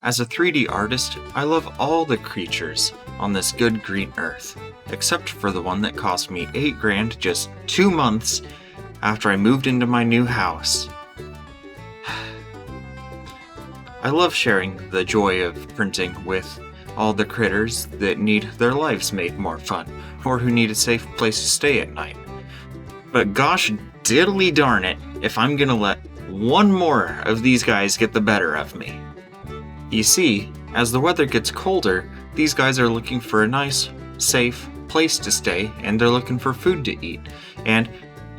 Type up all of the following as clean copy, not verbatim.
As a 3D artist, I love all the creatures on this good green earth, except for the one that cost me $8,000 just 2 months after I moved into my new house. I love sharing the joy of printing with all the critters that need their lives made more fun, or who need a safe place to stay at night. But gosh diddly darn it if I'm gonna let one more of these guys get the better of me. You see, as the weather gets colder, these guys are looking for a nice, safe place to stay, and they're looking for food to eat. And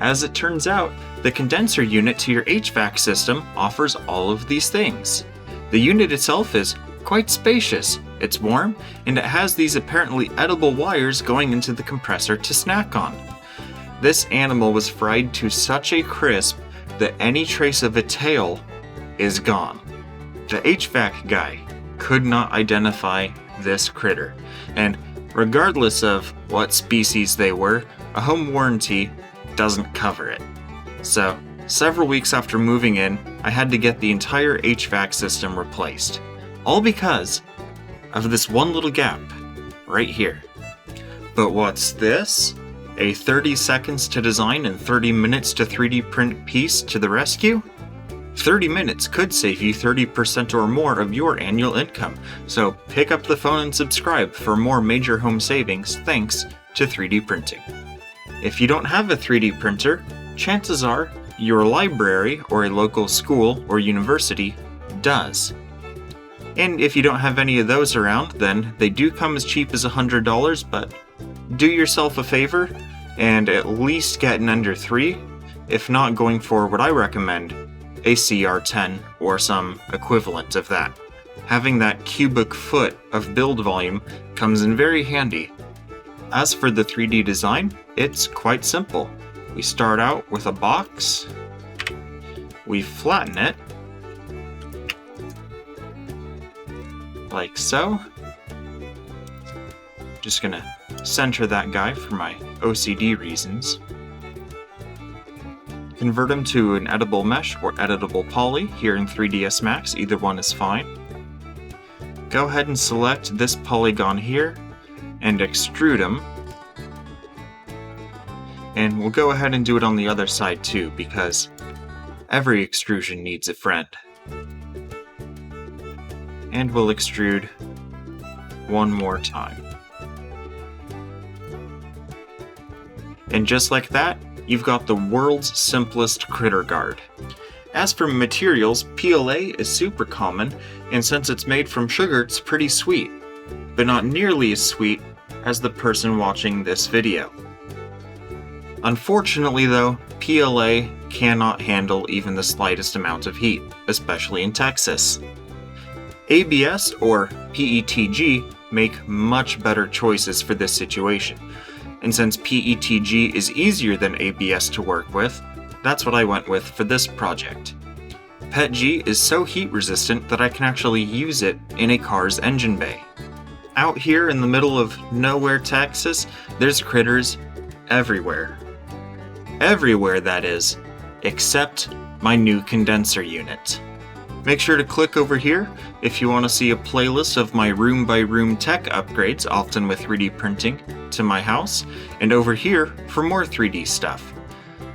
as it turns out, the condenser unit to your HVAC system offers all of these things. The unit itself is quite spacious, it's warm, and it has these apparently edible wires going into the compressor to snack on. This animal was fried to such a crisp that any trace of a tail is gone. The HVAC guy could not identify this critter, and regardless of what species they were, a home warranty doesn't cover it. So, several weeks after moving in, I had to get the entire HVAC system replaced. All because of this one little gap right here. But what's this? A 30 seconds to design and 30 minutes to 3D print piece to the rescue? 30 minutes could save you 30% or more of your annual income, so pick up the phone and subscribe for more major home savings thanks to 3D printing. If you don't have a 3D printer, chances are your library or a local school or university does. And if you don't have any of those around, then they do come as cheap as $100, but do yourself a favor and at least get an under 3, if not going for what I recommend, a CR10 or some equivalent of that. Having that cubic foot of build volume comes in very handy. As for the 3D design, it's quite simple. We start out with a box, we flatten it, like so. Just gonna center that guy for my OCD reasons. Convert him to an editable mesh or editable poly here in 3ds Max, either one is fine. Go ahead and select this polygon here and extrude him. And we'll go ahead and do it on the other side too, because every extrusion needs a friend. And we'll extrude one more time. And just like that, you've got the world's simplest critter guard. As for materials, PLA is super common, and since it's made from sugar, it's pretty sweet, but not nearly as sweet as the person watching this video. Unfortunately though, PLA cannot handle even the slightest amount of heat, especially in Texas. ABS or PETG make much better choices for this situation. And since PETG is easier than ABS to work with, that's what I went with for this project. PETG is so heat resistant that I can actually use it in a car's engine bay. Out here in the middle of nowhere, Texas, there's critters everywhere. Everywhere, that is, except my new condenser unit. Make sure to click over here if you want to see a playlist of my room-by-room tech upgrades, often with 3D printing, to my house, and over here for more 3D stuff.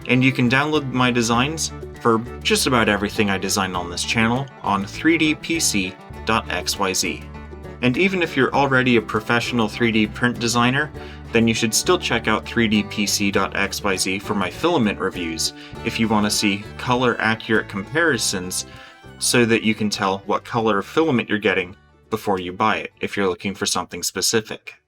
And you can download my designs for just about everything I design on this channel on 3dpc.xyz. And even if you're already a professional 3D print designer, then you should still check out 3dpc.xyz for my filament reviews if you want to see color-accurate comparisons so that you can tell what color of filament you're getting before you buy it if you're looking for something specific.